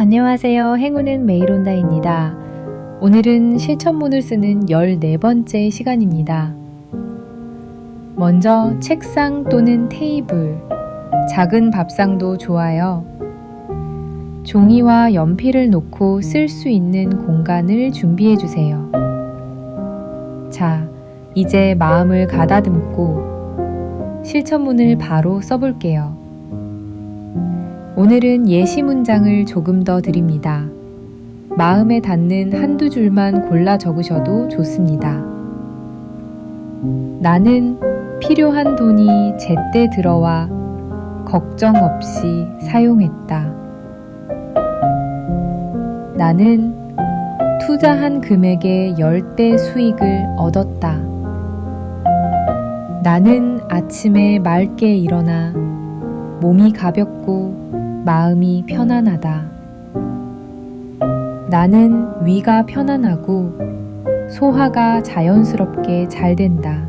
안녕하세요. 행운은 매일 온다입니다. 오늘은 실천문을 쓰는 14번째 시간입니다. 먼저 책상 또는 테이블, 작은 밥상도 좋아요. 종이와 연필을 놓고 쓸 수 있는 공간을 준비해 주세요. 자, 이제 마음을 가다듬고 실천문을 바로 써볼게요. 오늘은 예시 문장을 조금 더 드립니다. 마음에 닿는 한두 줄만 골라 적으셔도 좋습니다. 나는 필요한 돈이 제때 들어와 걱정 없이 사용했다. 나는 투자한 금액의 10배 수익을 얻었다. 나는 아침에 맑게 일어나 몸이 가볍고 마음이 편안하다. 나는 위가 편안하고 소화가 자연스럽게 잘 된다.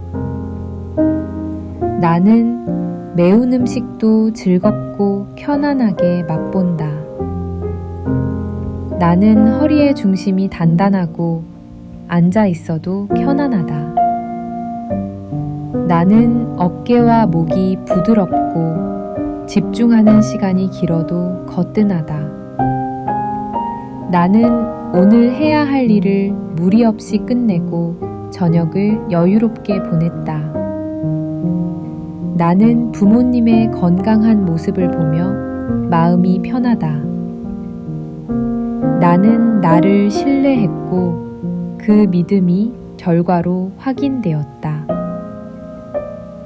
나는 매운 음식도 즐겁고 편안하게 맛본다. 나는 허리의 중심이 단단하고 앉아 있어도 편안하다. 나는 어깨와 목이 부드럽고 집중하는 시간이 길어도 거뜬하다. 나는 오늘 해야 할 일을 무리 없이 끝내고 저녁을 여유롭게 보냈다. 나는 부모님의 건강한 모습을 보며 마음이 편하다. 나는 나를 신뢰했고 그 믿음이 결과로 확인되었다.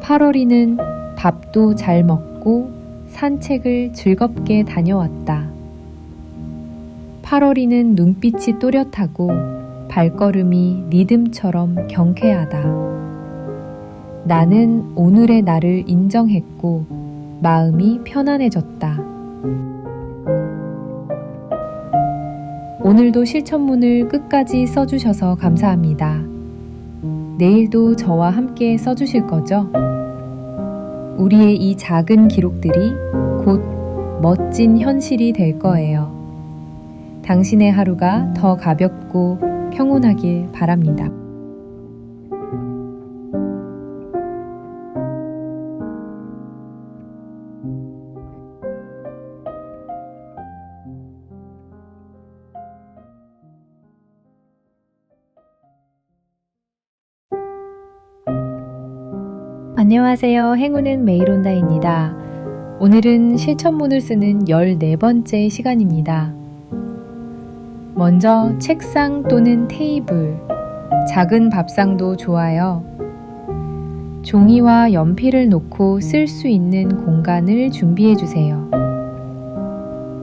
8월이는 밥도 잘 먹고 산책을 즐겁게 다녀왔다. 8월이는 눈빛이 또렷하고 발걸음이 리듬처럼 경쾌하다. 나는 오늘의 나를 인정했고 마음이 편안해졌다. 오늘도 실천문을 끝까지 써주셔서 감사합니다. 내일도 저와 함께 써주실 거죠? 우리의 이 작은 기록들이 곧 멋진 현실이 될 거예요. 당신의 하루가 더 가볍고 평온하길 바랍니다. 안녕하세요. 행운은 매일 온다입니다. 오늘은 실천문을 쓰는 14번째 시간입니다. 먼저 책상 또는 테이블, 작은 밥상도 좋아요. 종이와 연필을 놓고 쓸 수 있는 공간을 준비해 주세요.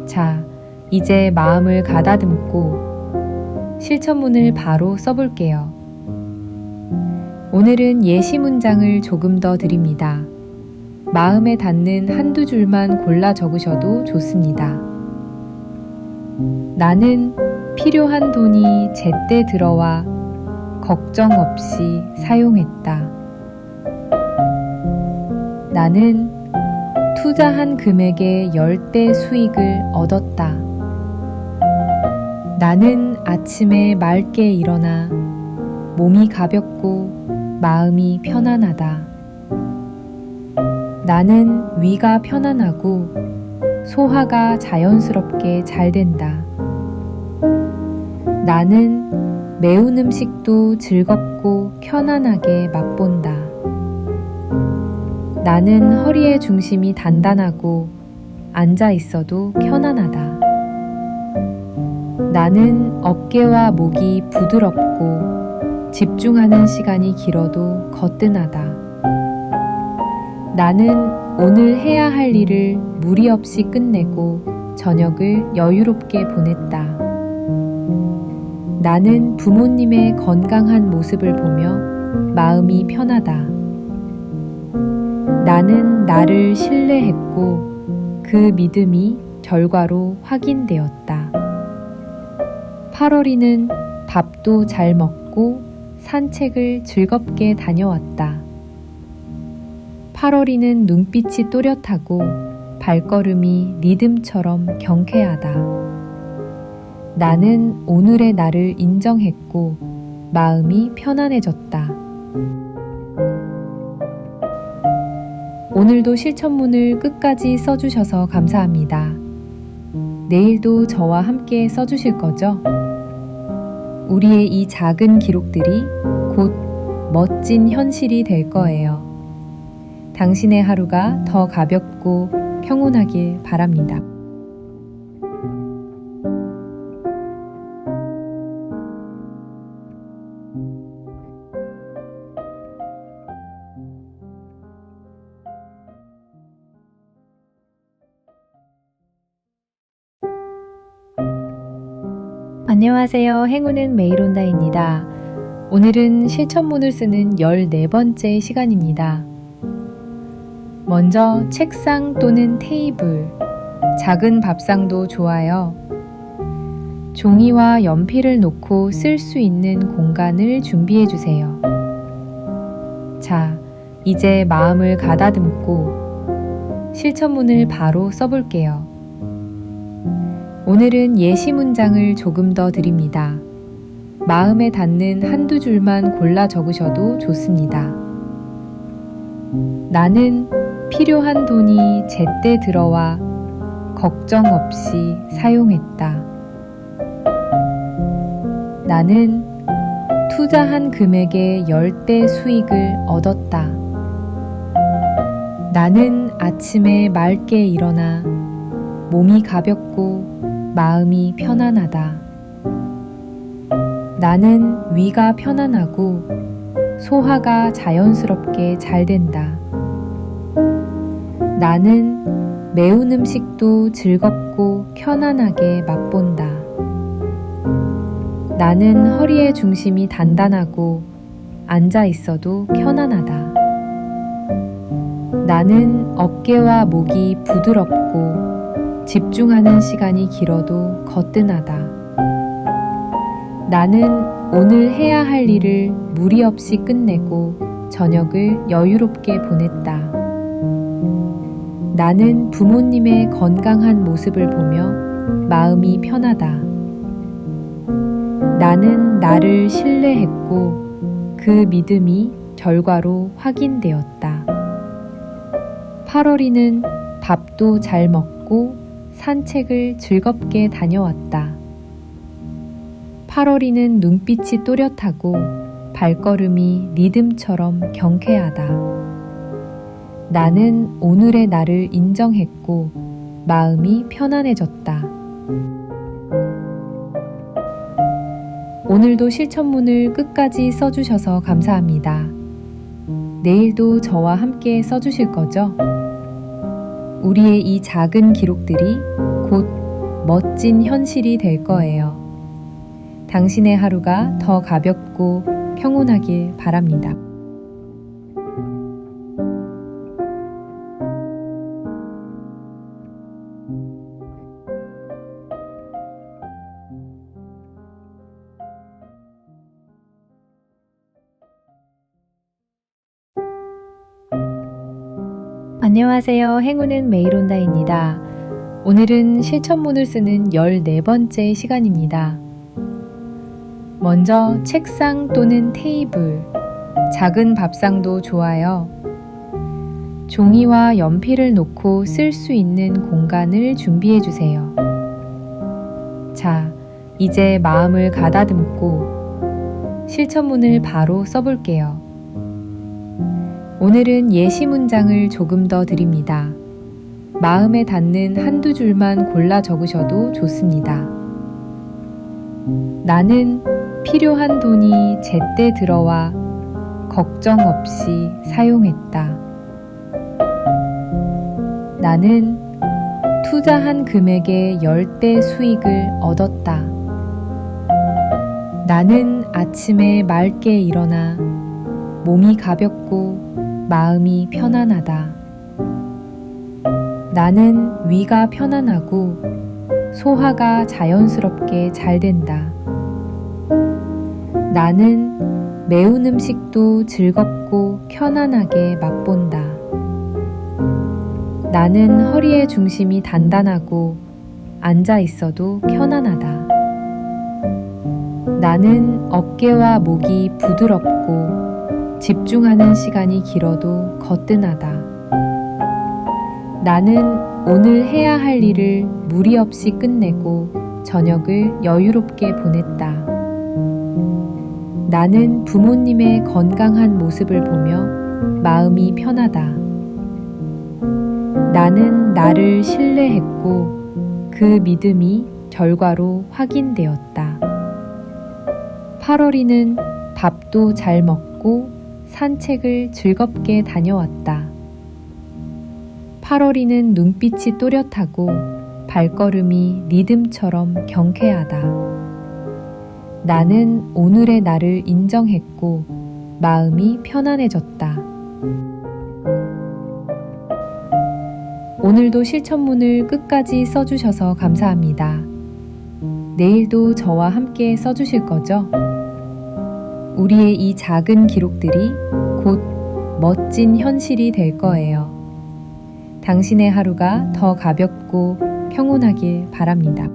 자, 이제 마음을 가다듬고 실천문을 바로 써볼게요. 오늘은 예시 문장을 조금 더 드립니다. 마음에 닿는 한두 줄만 골라 적으셔도 좋습니다. 나는 필요한 돈이 제때 들어와 걱정 없이 사용했다. 나는 투자한 금액의 10배 수익을 얻었다. 나는 아침에 맑게 일어나 몸이 가볍고 마음이 편안하다. 나는 위가 편안하고 소화가 자연스럽게 잘 된다. 나는 매운 음식도 즐겁고 편안하게 맛본다. 나는 허리의 중심이 단단하고 앉아 있어도 편안하다. 나는 어깨와 목이 부드럽고 집중하는 시간이 길어도 거뜬하다. 나는 오늘 해야 할 일을 무리 없이 끝내고 저녁을 여유롭게 보냈다. 나는 부모님의 건강한 모습을 보며 마음이 편하다. 나는 나를 신뢰했고 그 믿음이 결과로 확인되었다. 8월이는 밥도 잘 먹고 산책을 즐겁게 다녀왔다. 8월이는 눈빛이 또렷하고 발걸음이 리듬처럼 경쾌하다. 나는 오늘의 나를 인정했고 마음이 편안해졌다. 오늘도 실천문을 끝까지 써주셔서 감사합니다. 내일도 저와 함께 써주실 거죠? 우리의 이 작은 기록들이 곧 멋진 현실이 될 거예요. 당신의 하루가 더 가볍고 평온하길 바랍니다. 안녕하세요. 행운은 매일 온다입니다. 오늘은 실천문을 쓰는 14번째 시간입니다. 먼저 책상 또는 테이블, 작은 밥상도 좋아요. 종이와 연필을 놓고 쓸 수 있는 공간을 준비해 주세요. 자, 이제 마음을 가다듬고 실천문을 바로 써볼게요. 오늘은 예시 문장을 조금 더 드립니다. 마음에 닿는 한두 줄만 골라 적으셔도 좋습니다. 나는 필요한 돈이 제때 들어와 걱정 없이 사용했다. 나는 투자한 금액의 10배 수익을 얻었다. 나는 아침에 맑게 일어나 몸이 가볍고 마음이 편안하다. 나는 위가 편안하고 소화가 자연스럽게 잘 된다. 나는 매운 음식도 즐겁고 편안하게 맛본다. 나는 허리의 중심이 단단하고 앉아 있어도 편안하다. 나는 어깨와 목이 부드럽고 집중하는 시간이 길어도 거뜬하다. 나는 오늘 해야 할 일을 무리 없이 끝내고 저녁을 여유롭게 보냈다. 나는 부모님의 건강한 모습을 보며 마음이 편하다. 나는 나를 신뢰했고 그 믿음이 결과로 확인되었다. 8월이는 밥도 잘 먹고 산책을 즐겁게 다녀왔다. 8월이는 눈빛이 또렷하고 발걸음이 리듬처럼 경쾌하다. 나는 오늘의 나를 인정했고 마음이 편안해졌다. 오늘도 실천문을 끝까지 써주셔서 감사합니다. 내일도 저와 함께 써주실 거죠? 우리의 이 작은 기록들이 곧 멋진 현실이 될 거예요. 당신의 하루가 더 가볍고 평온하길 바랍니다. 안녕하세요. 행운은 매일 온다입니다. 오늘은 실천문을 쓰는 14번째 시간입니다. 먼저 책상 또는 테이블, 작은 밥상도 좋아요. 종이와 연필을 놓고 쓸 수 있는 공간을 준비해 주세요. 자, 이제 마음을 가다듬고 실천문을 바로 써볼게요. 오늘은 예시 문장을 조금 더 드립니다. 마음에 닿는 한두 줄만 골라 적으셔도 좋습니다. 나는 필요한 돈이 제때 들어와 걱정 없이 사용했다. 나는 투자한 금액의 10배 수익을 얻었다. 나는 아침에 맑게 일어나 몸이 가볍고 마음이 편안하다. 나는 위가 편안하고 소화가 자연스럽게 잘 된다. 나는 매운 음식도 즐겁고 편안하게 맛본다. 나는 허리의 중심이 단단하고 앉아 있어도 편안하다. 나는 어깨와 목이 부드럽고 집중하는 시간이 길어도 거뜬하다. 나는 오늘 해야 할 일을 무리 없이 끝내고 저녁을 여유롭게 보냈다. 나는 부모님의 건강한 모습을 보며 마음이 편하다. 나는 나를 신뢰했고 그 믿음이 결과로 확인되었다. 8월이는 밥도 잘 먹고 산책을 즐겁게 다녀왔다. 8월이는 눈빛이 또렷하고 발걸음이 리듬처럼 경쾌하다. 나는 오늘의 나를 인정했고 마음이 편안해졌다. 오늘도 실천문을 끝까지 써주셔서 감사합니다. 내일도 저와 함께 써주실 거죠? 우리의 이 작은 기록들이 곧 멋진 현실이 될 거예요. 당신의 하루가 더 가볍고 평온하길 바랍니다.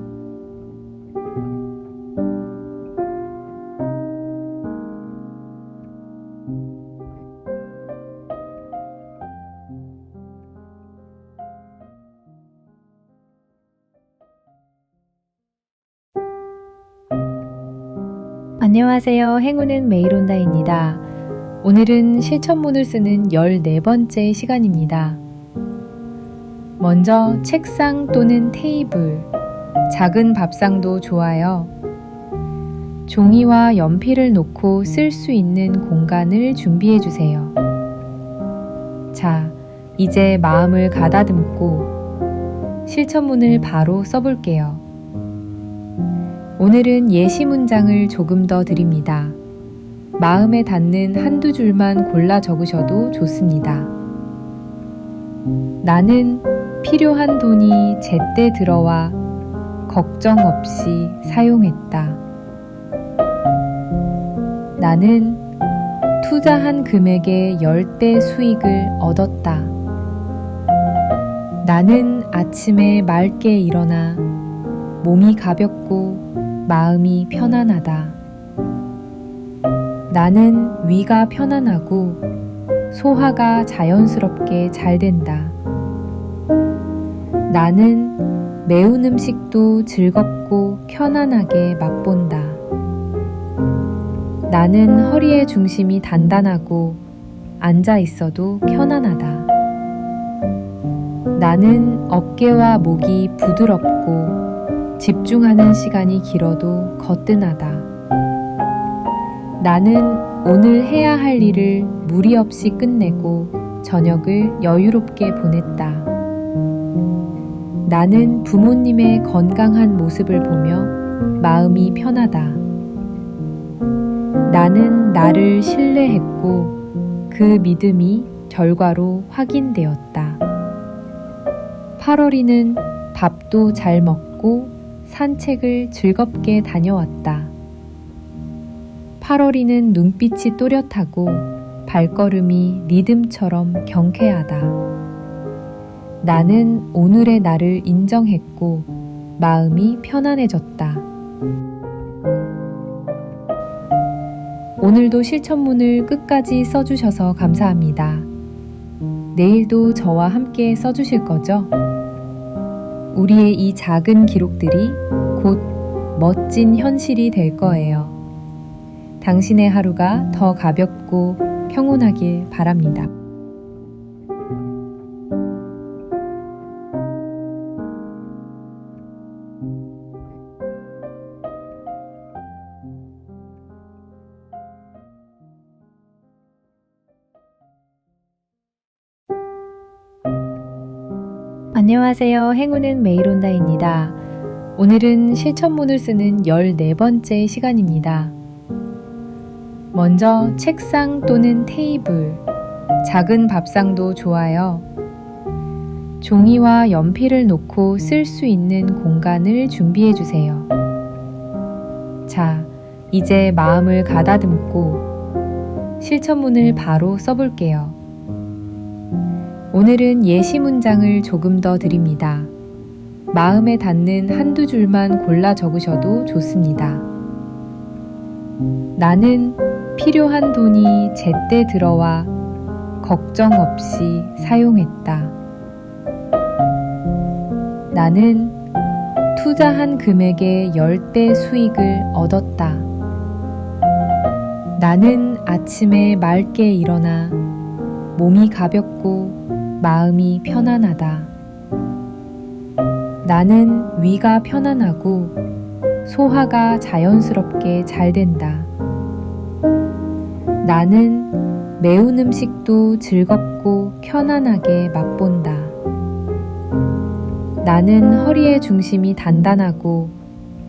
안녕하세요. 행운은 매일 온다입니다. 오늘은 실천문을 쓰는 14번째 시간입니다. 먼저 책상 또는 테이블, 작은 밥상도 좋아요. 종이와 연필을 놓고 쓸 수 있는 공간을 준비해 주세요. 자, 이제 마음을 가다듬고 실천문을 바로 써볼게요. 오늘은 예시 문장을 조금 더 드립니다. 마음에 닿는 한두 줄만 골라 적으셔도 좋습니다. 나는 필요한 돈이 제때 들어와 걱정 없이 사용했다. 나는 투자한 금액의 10배 수익을 얻었다. 나는 아침에 맑게 일어나 몸이 가볍고 마음이 편안하다. 나는 위가 편안하고 소화가 자연스럽게 잘 된다. 나는 매운 음식도 즐겁고 편안하게 맛본다. 나는 허리의 중심이 단단하고 앉아 있어도 편안하다. 나는 어깨와 목이 부드럽고 집중하는 시간이 길어도 거뜬하다. 나는 오늘 해야 할 일을 무리 없이 끝내고 저녁을 여유롭게 보냈다. 나는 부모님의 건강한 모습을 보며 마음이 편하다. 나는 나를 신뢰했고 그 믿음이 결과로 확인되었다. 8월이는 밥도 잘 먹고 산책을 즐겁게 다녀왔다. 8월이는 눈빛이 또렷하고 발걸음이 리듬처럼 경쾌하다. 나는 오늘의 나를 인정했고 마음이 편안해졌다. 오늘도 실천문을 끝까지 써주셔서 감사합니다. 내일도 저와 함께 써주실 거죠? 우리의 이 작은 기록들이 곧 멋진 현실이 될 거예요. 당신의 하루가 더 가볍고 평온하길 바랍니다. 안녕하세요. 행운은 매일 온다입니다. 오늘은 실천문을 쓰는 14번째 시간입니다. 먼저 책상 또는 테이블, 작은 밥상도 좋아요. 종이와 연필을 놓고 쓸 수 있는 공간을 준비해 주세요. 자, 이제 마음을 가다듬고 실천문을 바로 써볼게요. 오늘은 예시 문장을 조금 더 드립니다. 마음에 닿는 한두 줄만 골라 적으셔도 좋습니다. 나는 필요한 돈이 제때 들어와 걱정 없이 사용했다. 나는 투자한 금액의 10배 수익을 얻었다. 나는 아침에 맑게 일어나 몸이 가볍고 마음이 편안하다. 나는 위가 편안하고 소화가 자연스럽게 잘 된다. 나는 매운 음식도 즐겁고 편안하게 맛본다. 나는 허리의 중심이 단단하고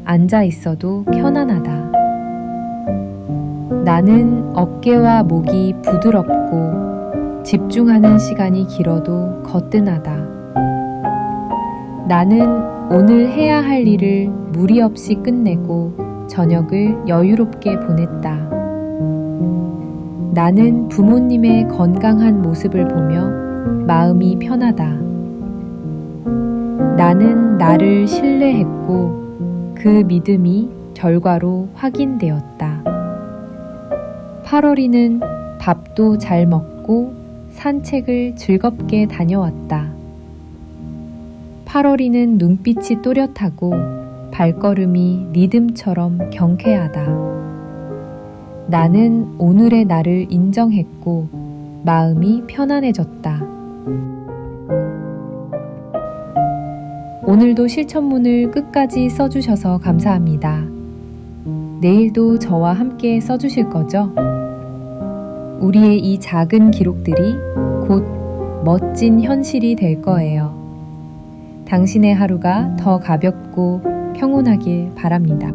앉아 있어도 편안하다. 나는 어깨와 목이 부드럽고 집중하는 시간이 길어도 거뜬하다. 나는 오늘 해야 할 일을 무리 없이 끝내고 저녁을 여유롭게 보냈다. 나는 부모님의 건강한 모습을 보며 마음이 편하다. 나는 나를 신뢰했고 그 믿음이 결과로 확인되었다. 8월이는 밥도 잘 먹고 산책을 즐겁게 다녀왔다. 8월이는 눈빛이 또렷하고 발걸음이 리듬처럼 경쾌하다. 나는 오늘의 나를 인정했고 마음이 편안해졌다. 오늘도 실천문을 끝까지 써주셔서 감사합니다. 내일도 저와 함께 써주실 거죠? 우리의 이 작은 기록들이 곧 멋진 현실이 될 거예요. 당신의 하루가 더 가볍고 평온하길 바랍니다.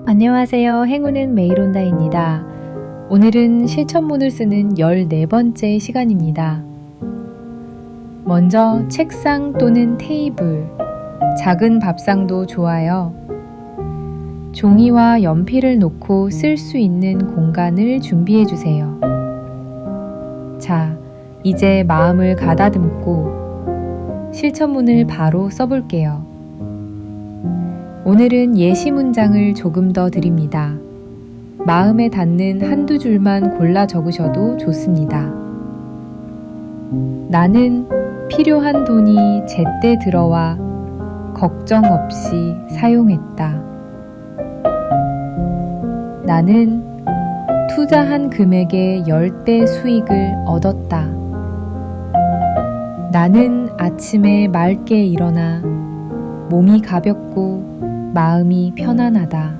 안녕하세요. 행운은 매일 온다입니다. 오늘은 실천문을 쓰는 14번째 시간입니다. 먼저 책상 또는 테이블, 작은 밥상도 좋아요. 종이와 연필을 놓고 쓸 수 있는 공간을 준비해 주세요. 자, 이제 마음을 가다듬고 실천문을 바로 써볼게요. 오늘은 예시 문장을 조금 더 드립니다. 마음에 닿는 한두 줄만 골라 적으셔도 좋습니다. 나는 필요한 돈이 제때 들어와 걱정 없이 사용했다. 나는 투자한 금액의 10배 수익을 얻었다. 나는 아침에 맑게 일어나 몸이 가볍고 마음이 편안하다.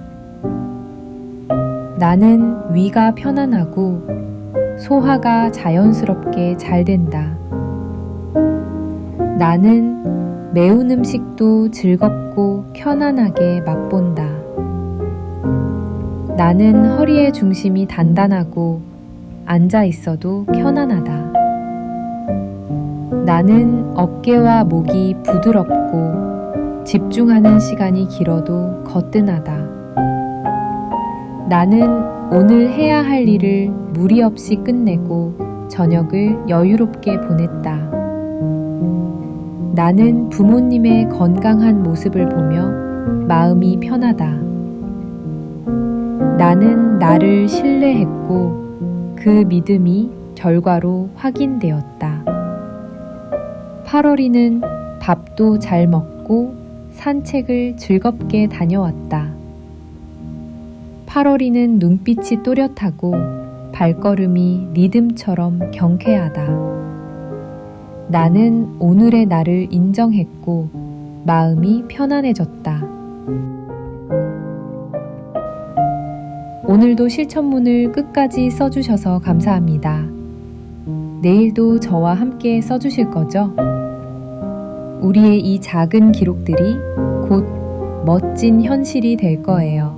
나는 위가 편안하고 소화가 자연스럽게 잘 된다. 나는 매운 음식도 즐겁고 편안하게 맛본다. 나는 허리의 중심이 단단하고 앉아 있어도 편안하다. 나는 어깨와 목이 부드럽고 집중하는 시간이 길어도 거뜬하다. 나는 오늘 해야 할 일을 무리 없이 끝내고 저녁을 여유롭게 보냈다. 나는 부모님의 건강한 모습을 보며 마음이 편하다. 나는 나를 신뢰했고 그 믿음이 결과로 확인되었다. 8월이는 밥도 잘 먹고 산책을 즐겁게 다녀왔다. 8월이는 눈빛이 또렷하고 발걸음이 리듬처럼 경쾌하다. 나는 오늘의 나를 인정했고 마음이 편안해졌다. 오늘도 실천문을 끝까지 써주셔서 감사합니다. 내일도 저와 함께 써주실 거죠? 우리의 이 작은 기록들이 곧 멋진 현실이 될 거예요.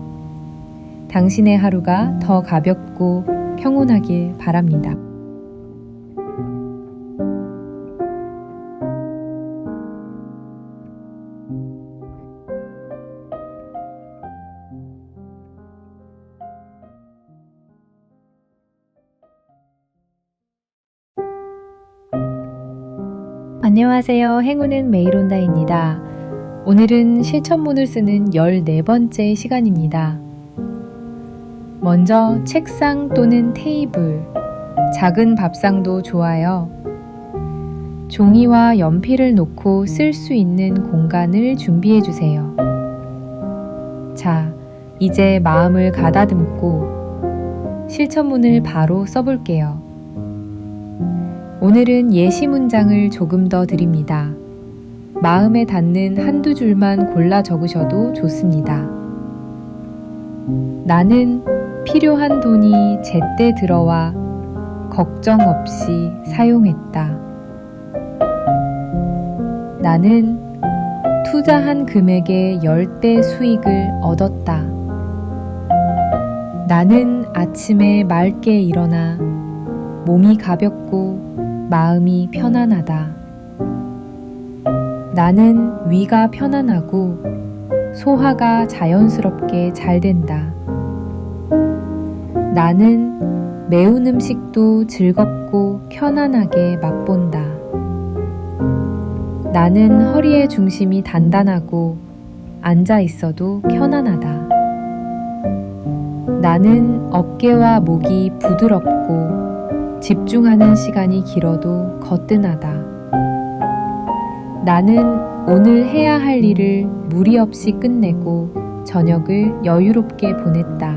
당신의 하루가 더 가볍고 평온하길 바랍니다. 안녕하세요. 행운은 매일 온다입니다. 오늘은 실천문을 쓰는 14번째 시간입니다. 먼저 책상 또는 테이블, 작은 밥상도 좋아요. 종이와 연필을 놓고 쓸 수 있는 공간을 준비해 주세요. 자, 이제 마음을 가다듬고 실천문을 바로 써볼게요. 오늘은 예시 문장을 조금 더 드립니다. 마음에 닿는 한두 줄만 골라 적으셔도 좋습니다. 나는 필요한 돈이 제때 들어와 걱정 없이 사용했다. 나는 투자한 금액의 10배 수익을 얻었다. 나는 아침에 맑게 일어나 몸이 가볍고 마음이 편안하다. 나는 위가 편안하고 소화가 자연스럽게 잘 된다. 나는 매운 음식도 즐겁고 편안하게 맛본다. 나는 허리의 중심이 단단하고 앉아 있어도 편안하다. 나는 어깨와 목이 부드럽고 집중하는 시간이 길어도 거뜬하다. 나는 오늘 해야 할 일을 무리 없이 끝내고 저녁을 여유롭게 보냈다.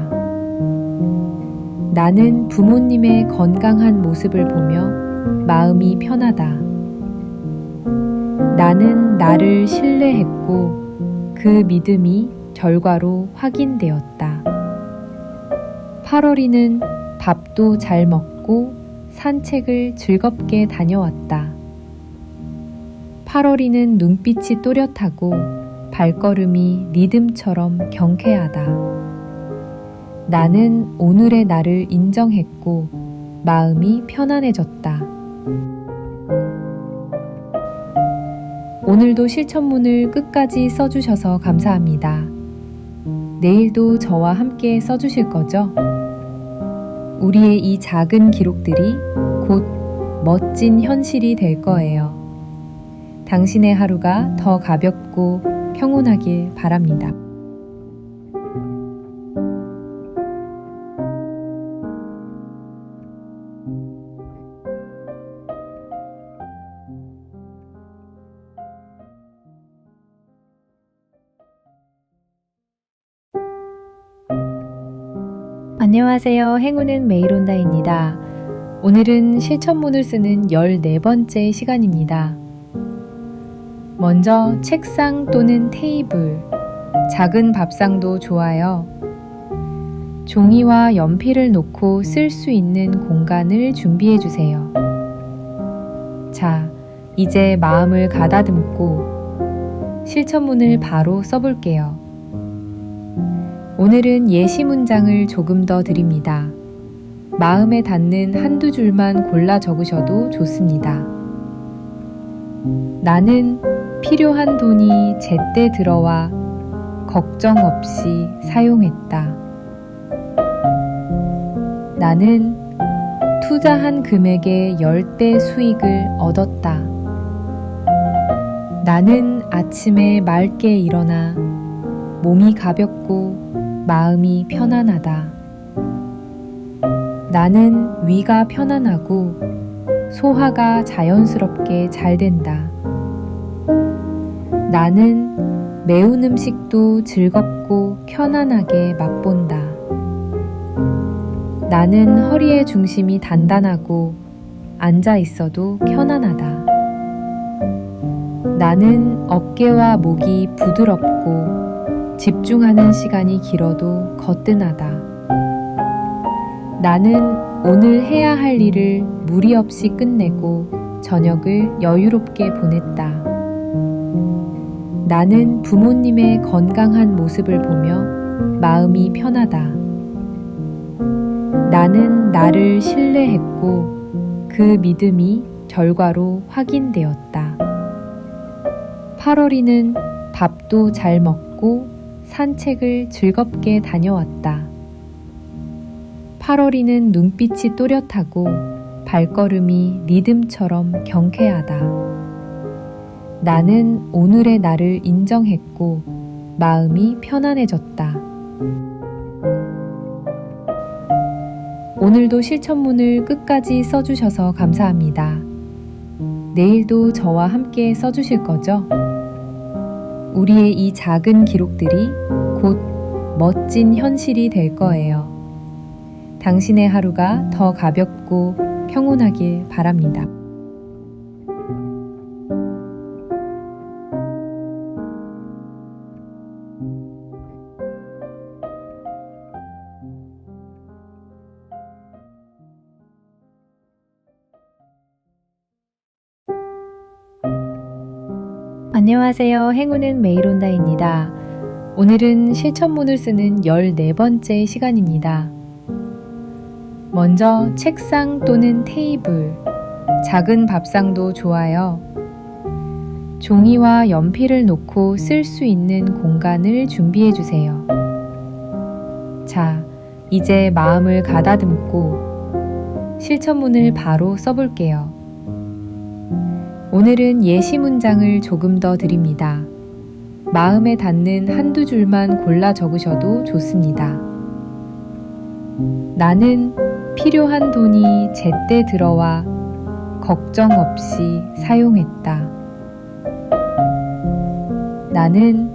나는 부모님의 건강한 모습을 보며 마음이 편하다. 나는 나를 신뢰했고 그 믿음이 결과로 확인되었다. 8월이는 밥도 잘 먹고 산책을 즐겁게 다녀왔다. 8월이는 눈빛이 또렷하고 발걸음이 리듬처럼 경쾌하다. 나는 오늘의 나를 인정했고 마음이 편안해졌다. 오늘도 실천문을 끝까지 써주셔서 감사합니다. 내일도 저와 함께 써주실 거죠? 우리의 이 작은 기록들이 곧 멋진 현실이 될 거예요. 당신의 하루가 더 가볍고 평온하길 바랍니다. 안녕하세요. 행운은 매일 온다입니다. 오늘은 실천문을 쓰는 14번째 시간입니다. 먼저 책상 또는 테이블, 작은 밥상도 좋아요. 종이와 연필을 놓고 쓸 수 있는 공간을 준비해 주세요. 자, 이제 마음을 가다듬고 실천문을 바로 써볼게요. 오늘은 예시 문장을 조금 더 드립니다. 마음에 닿는 한두 줄만 골라 적으셔도 좋습니다. 나는 필요한 돈이 제때 들어와 걱정 없이 사용했다. 나는 투자한 금액의 10배 수익을 얻었다. 나는 아침에 맑게 일어나 몸이 가볍고 마음이 편안하다. 나는 위가 편안하고 소화가 자연스럽게 잘 된다. 나는 매운 음식도 즐겁고 편안하게 맛본다. 나는 허리의 중심이 단단하고 앉아 있어도 편안하다. 나는 어깨와 목이 부드럽고 집중하는 시간이 길어도 거뜬하다. 나는 오늘 해야 할 일을 무리 없이 끝내고 저녁을 여유롭게 보냈다. 나는 부모님의 건강한 모습을 보며 마음이 편하다. 나는 나를 신뢰했고 그 믿음이 결과로 확인되었다. 8월이는 밥도 잘 먹고 산책을 즐겁게 다녀왔다. 8월이는 눈빛이 또렷하고 발걸음이 리듬처럼 경쾌하다. 나는 오늘의 나를 인정했고 마음이 편안해졌다. 오늘도 실천문을 끝까지 써주셔서 감사합니다. 내일도 저와 함께 써주실 거죠? 우리의 이 작은 기록들이 곧 멋진 현실이 될 거예요. 당신의 하루가 더 가볍고 평온하길 바랍니다. 안녕하세요. 행운은 매일 온다입니다. 오늘은 실천문을 쓰는 14번째 시간입니다. 먼저 책상 또는 테이블, 작은 밥상도 좋아요. 종이와 연필을 놓고 쓸 수 있는 공간을 준비해 주세요. 자, 이제 마음을 가다듬고 실천문을 바로 써볼게요. 오늘은 예시 문장을 조금 더 드립니다. 마음에 닿는 한두 줄만 골라 적으셔도 좋습니다. 나는 필요한 돈이 제때 들어와 걱정 없이 사용했다. 나는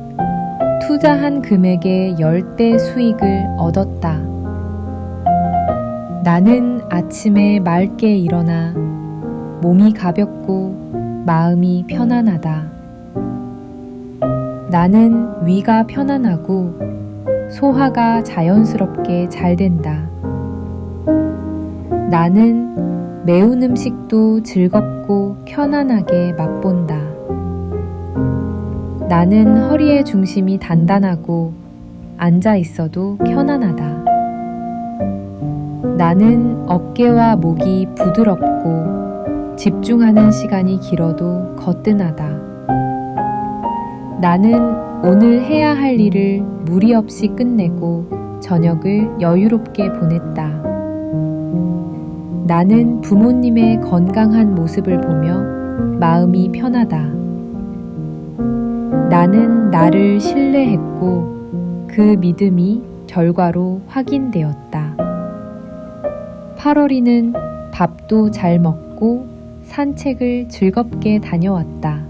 투자한 금액의 10배 수익을 얻었다. 나는 아침에 맑게 일어나 몸이 가볍고 마음이 편안하다. 나는 위가 편안하고 소화가 자연스럽게 잘 된다. 나는 매운 음식도 즐겁고 편안하게 맛본다. 나는 허리의 중심이 단단하고 앉아 있어도 편안하다. 나는 어깨와 목이 부드럽고 집중하는 시간이 길어도 거뜬하다. 나는 오늘 해야 할 일을 무리 없이 끝내고 저녁을 여유롭게 보냈다. 나는 부모님의 건강한 모습을 보며 마음이 편하다. 나는 나를 신뢰했고 그 믿음이 결과로 확인되었다. 8월이는 밥도 잘 먹고 산책을 즐겁게 다녀왔다.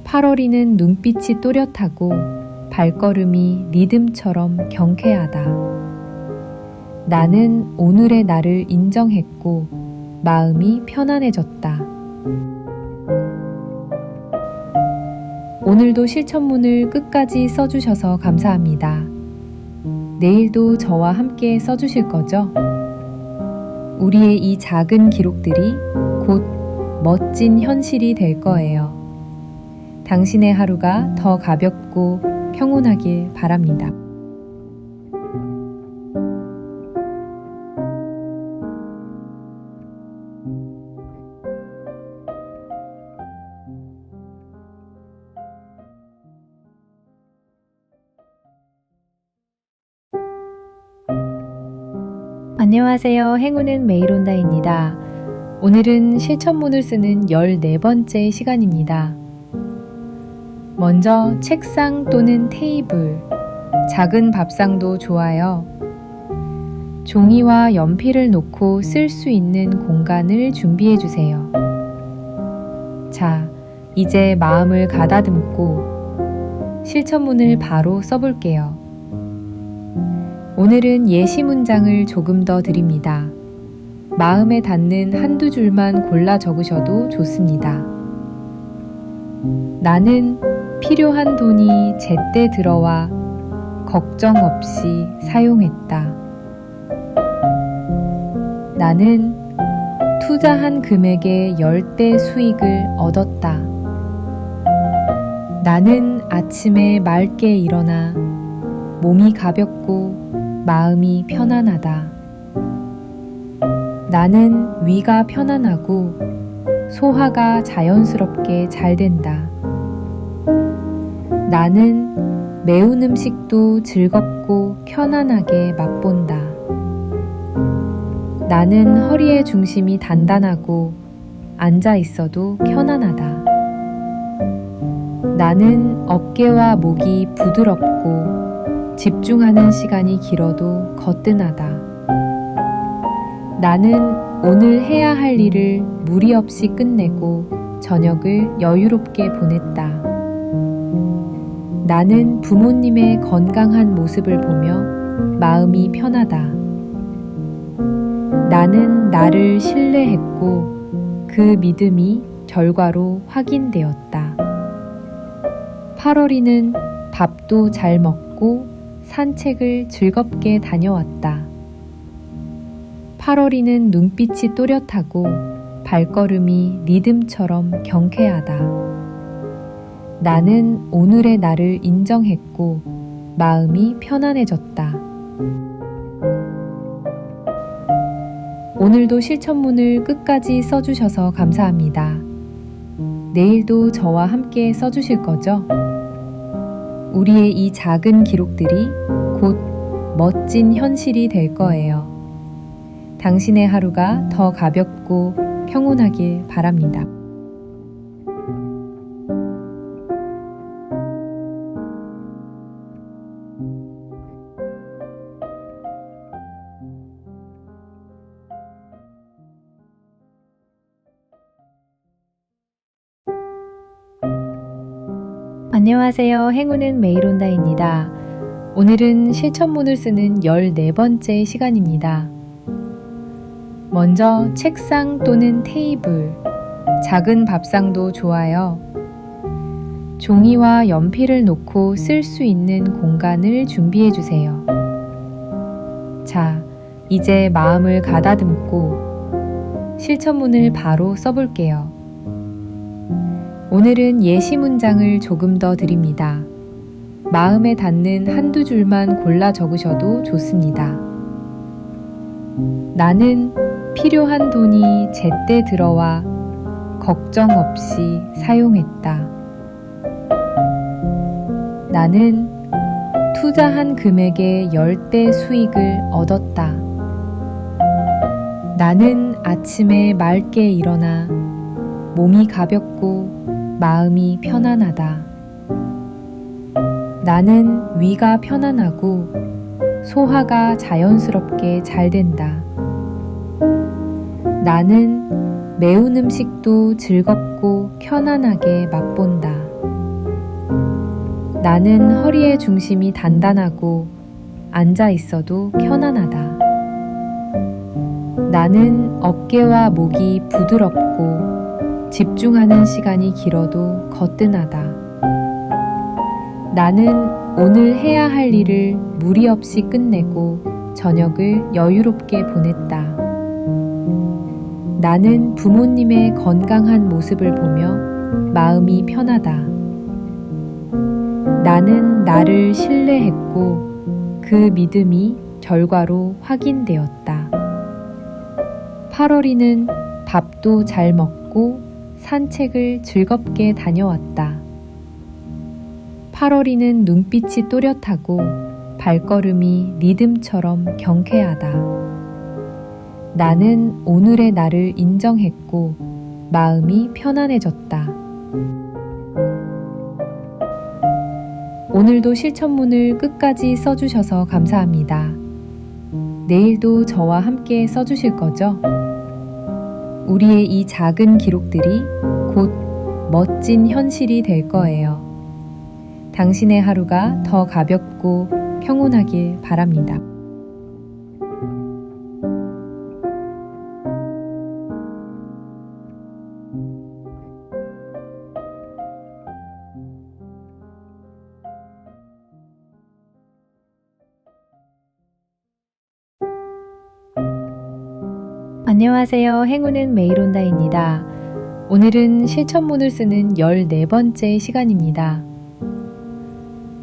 8월이는 눈빛이 또렷하고 발걸음이 리듬처럼 경쾌하다. 나는 오늘의 나를 인정했고 마음이 편안해졌다. 오늘도 실천문을 끝까지 써주셔서 감사합니다. 내일도 저와 함께 써주실 거죠? 우리의 이 작은 기록들이 곧 멋진 현실이 될 거예요. 당신의 하루가 더 가볍고 평온하길 바랍니다. 안녕하세요. 행운은 매일 온다입니다. 오늘은 실천문을 쓰는 14번째 시간입니다. 먼저 책상 또는 테이블, 작은 밥상도 좋아요. 종이와 연필을 놓고 쓸 수 있는 공간을 준비해 주세요. 자, 이제 마음을 가다듬고 실천문을 바로 써볼게요. 오늘은 예시 문장을 조금 더 드립니다. 마음에 닿는 한두 줄만 골라 적으셔도 좋습니다. 나는 필요한 돈이 제때 들어와 걱정 없이 사용했다. 나는 투자한 금액의 10배 수익을 얻었다. 나는 아침에 맑게 일어나 몸이 가볍고 마음이 편안하다. 나는 위가 편안하고 소화가 자연스럽게 잘 된다. 나는 매운 음식도 즐겁고 편안하게 맛본다. 나는 허리의 중심이 단단하고 앉아 있어도 편안하다. 나는 어깨와 목이 부드럽고 집중하는 시간이 길어도 거뜬하다. 나는 오늘 해야 할 일을 무리 없이 끝내고 저녁을 여유롭게 보냈다. 나는 부모님의 건강한 모습을 보며 마음이 편하다. 나는 나를 신뢰했고 그 믿음이 결과로 확인되었다. 8월이는 밥도 잘 먹고 산책을 즐겁게 다녀왔다. 8월이는 눈빛이 또렷하고 발걸음이 리듬처럼 경쾌하다. 나는 오늘의 나를 인정했고 마음이 편안해졌다. 오늘도 실천문을 끝까지 써주셔서 감사합니다. 내일도 저와 함께 써주실 거죠? 우리의 이 작은 기록들이 곧 멋진 현실이 될 거예요. 당신의 하루가 더 가볍고 평온하길 바랍니다. 안녕하세요. 행운은 매일 온다입니다. 오늘은 실천문을 쓰는 14번째 시간입니다. 먼저 책상 또는 테이블, 작은 밥상도 좋아요. 종이와 연필을 놓고 쓸 수 있는 공간을 준비해 주세요. 자, 이제 마음을 가다듬고 실천문을 바로 써볼게요. 오늘은 예시 문장을 조금 더 드립니다. 마음에 닿는 한두 줄만 골라 적으셔도 좋습니다. 나는 필요한 돈이 제때 들어와 걱정 없이 사용했다. 나는 투자한 금액의 10배 수익을 얻었다. 나는 아침에 맑게 일어나 몸이 가볍고 마음이 편안하다. 나는 위가 편안하고 소화가 자연스럽게 잘 된다. 나는 매운 음식도 즐겁고 편안하게 맛본다. 나는 허리의 중심이 단단하고 앉아 있어도 편안하다. 나는 어깨와 목이 부드럽고 집중하는 시간이 길어도 거뜬하다. 나는 오늘 해야 할 일을 무리 없이 끝내고 저녁을 여유롭게 보냈다. 나는 부모님의 건강한 모습을 보며 마음이 편하다. 나는 나를 신뢰했고 그 믿음이 결과로 확인되었다. 8월이는 밥도 잘 먹고 산책을 즐겁게 다녀왔다. 8월이는 눈빛이 또렷하고 발걸음이 리듬처럼 경쾌하다. 나는 오늘의 나를 인정했고 마음이 편안해졌다. 오늘도 실천문을 끝까지 써주셔서 감사합니다. 내일도 저와 함께 써주실 거죠? 우리의 이 작은 기록들이 곧 멋진 현실이 될 거예요. 당신의 하루가 더 가볍고 평온하길 바랍니다. 안녕하세요. 행운은 매일 온다입니다. 오늘은 실천문을 쓰는 14번째 시간입니다.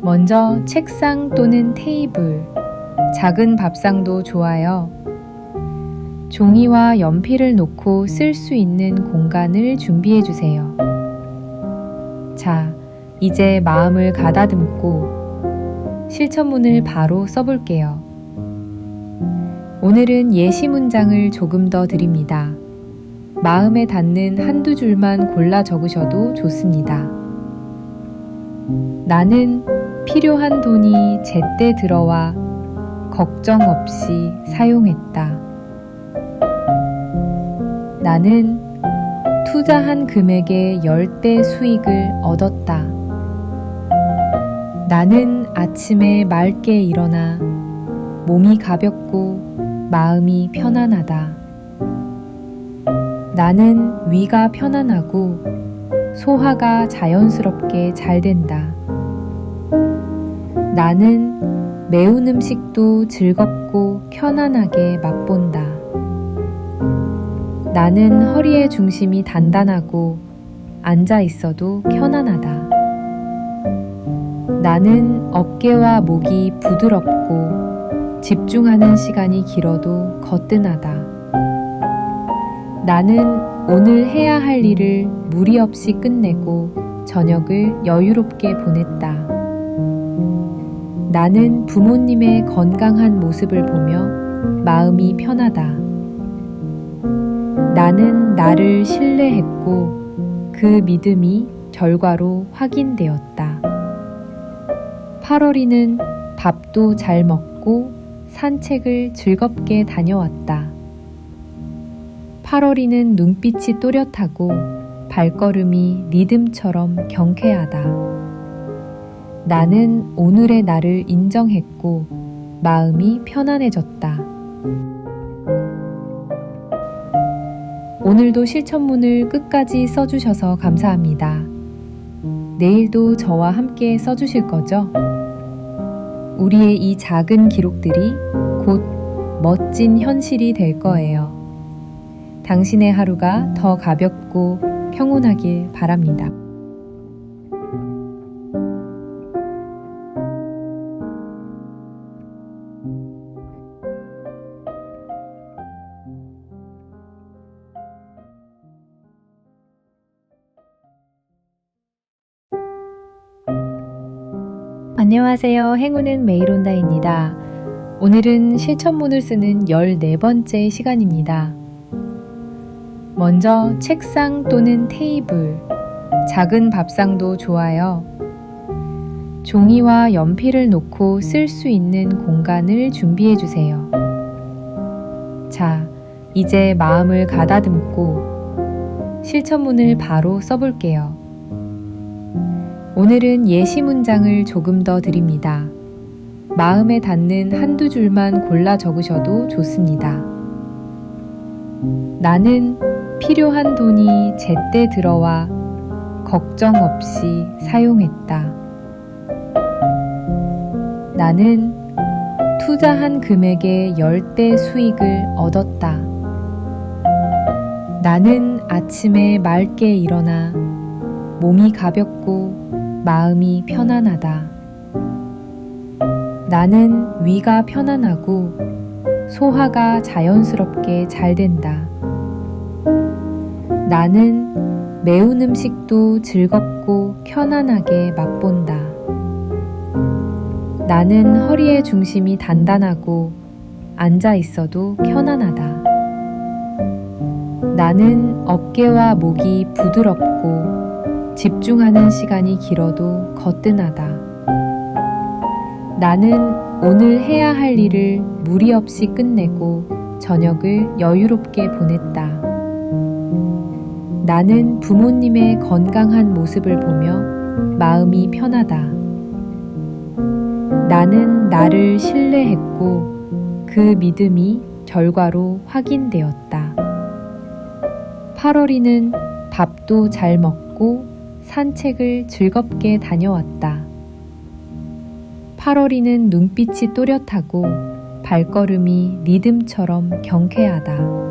먼저 책상 또는 테이블, 작은 밥상도 좋아요. 종이와 연필을 놓고 쓸 수 있는 공간을 준비해 주세요. 자, 이제 마음을 가다듬고 실천문을 바로 써볼게요. 오늘은 예시 문장을 조금 더 드립니다. 마음에 닿는 한두 줄만 골라 적으셔도 좋습니다. 나는 필요한 돈이 제때 들어와 걱정 없이 사용했다. 나는 투자한 금액의 10배 수익을 얻었다. 나는 아침에 맑게 일어나 몸이 가볍고 마음이 편안하다. 나는 위가 편안하고 소화가 자연스럽게 잘 된다. 나는 매운 음식도 즐겁고 편안하게 맛본다. 나는 허리의 중심이 단단하고 앉아 있어도 편안하다. 나는 어깨와 목이 부드럽고 집중하는 시간이 길어도 거뜬하다. 나는 오늘 해야 할 일을 무리 없이 끝내고 저녁을 여유롭게 보냈다. 나는 부모님의 건강한 모습을 보며 마음이 편하다. 나는 나를 신뢰했고 그 믿음이 결과로 확인되었다. 8월이는 밥도 잘 먹고 산책을 즐겁게 다녀왔다. 8월이는 눈빛이 또렷하고 발걸음이 리듬처럼 경쾌하다. 나는 오늘의 나를 인정했고 마음이 편안해졌다. 오늘도 실천문을 끝까지 써주셔서 감사합니다. 내일도 저와 함께 써주실 거죠? 우리의 이 작은 기록들이 곧 멋진 현실이 될 거예요. 당신의 하루가 더 가볍고 평온하길 바랍니다. 안녕하세요. 행운은 매일 온다입니다. 오늘은 실천문을 쓰는 14번째 시간입니다. 먼저 책상 또는 테이블, 작은 밥상도 좋아요. 종이와 연필을 놓고 쓸 수 있는 공간을 준비해 주세요. 자, 이제 마음을 가다듬고 실천문을 바로 써볼게요. 오늘은 예시 문장을 조금 더 드립니다. 마음에 닿는 한두 줄만 골라 적으셔도 좋습니다. 나는 필요한 돈이 제때 들어와 걱정 없이 사용했다. 나는 투자한 금액의 10배 수익을 얻었다. 나는 아침에 맑게 일어나 몸이 가볍고 마음이 편안하다. 나는 위가 편안하고 소화가 자연스럽게 잘 된다. 나는 매운 음식도 즐겁고 편안하게 맛본다. 나는 허리의 중심이 단단하고 앉아 있어도 편안하다. 나는 어깨와 목이 부드럽고 집중하는 시간이 길어도 거뜬하다. 나는 오늘 해야 할 일을 무리 없이 끝내고 저녁을 여유롭게 보냈다. 나는 부모님의 건강한 모습을 보며 마음이 편하다. 나는 나를 신뢰했고 그 믿음이 결과로 확인되었다. 8월이는 밥도 잘 먹고 산책을 즐겁게 다녀왔다. 8월이는 눈빛이 또렷하고 발걸음이 리듬처럼 경쾌하다.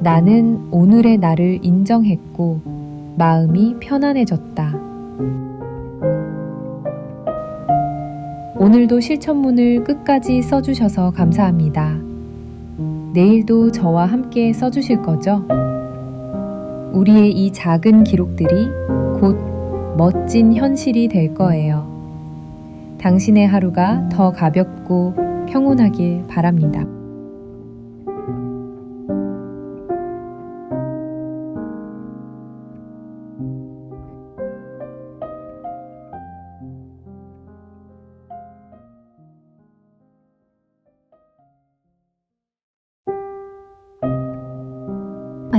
나는 오늘의 나를 인정했고 마음이 편안해졌다. 오늘도 실천문을 끝까지 써주셔서 감사합니다. 내일도 저와 함께 써주실 거죠? 우리의 이 작은 기록들이 곧 멋진 현실이 될 거예요. 당신의 하루가 더 가볍고 평온하길 바랍니다.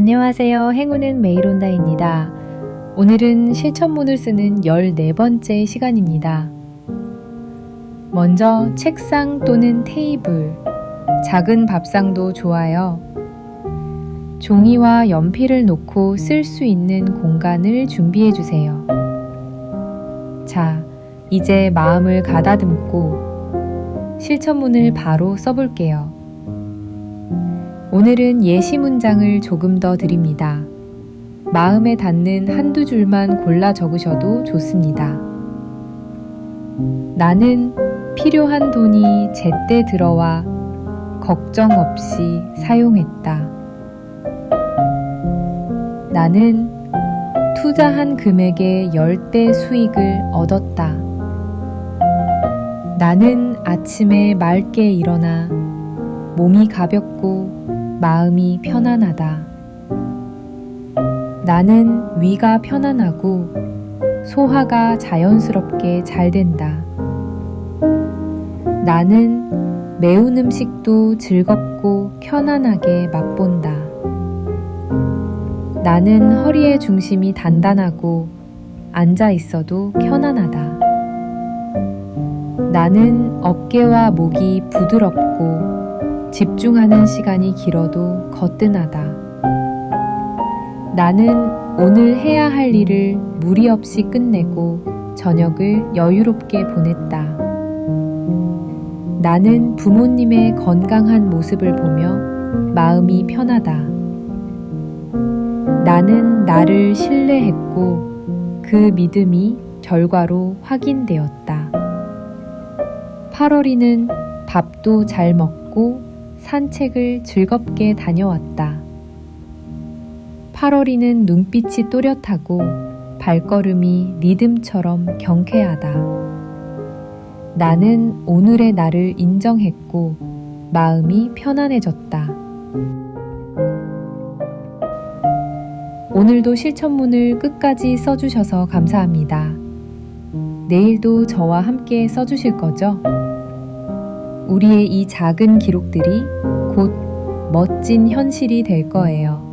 안녕하세요. 행운은 매일 온다입니다. 오늘은 실천문을 쓰는 14번째 시간입니다. 먼저 책상 또는 테이블, 작은 밥상도 좋아요. 종이와 연필을 놓고 쓸 수 있는 공간을 준비해 주세요. 자, 이제 마음을 가다듬고 실천문을 바로 써볼게요. 오늘은 예시 문장을 조금 더 드립니다. 마음에 닿는 한두 줄만 골라 적으셔도 좋습니다. 나는 필요한 돈이 제때 들어와 걱정 없이 사용했다. 나는 투자한 금액의 10배 수익을 얻었다. 나는 아침에 맑게 일어나 몸이 가볍고 마음이 편안하다. 나는 위가 편안하고 소화가 자연스럽게 잘 된다. 나는 매운 음식도 즐겁고 편안하게 맛본다. 나는 허리의 중심이 단단하고 앉아 있어도 편안하다. 나는 어깨와 목이 부드럽고 집중하는 시간이 길어도 거뜬하다. 나는 오늘 해야 할 일을 무리 없이 끝내고 저녁을 여유롭게 보냈다. 나는 부모님의 건강한 모습을 보며 마음이 편하다. 나는 나를 신뢰했고 그 믿음이 결과로 확인되었다. 8월이는 밥도 잘 먹고 산책을 즐겁게 다녀왔다. 8월이는 눈빛이 또렷하고 발걸음이 리듬처럼 경쾌하다. 나는 오늘의 나를 인정했고 마음이 편안해졌다. 오늘도 실천문을 끝까지 써주셔서 감사합니다. 내일도 저와 함께 써주실 거죠? 우리의 이 작은 기록들이 곧 멋진 현실이 될 거예요.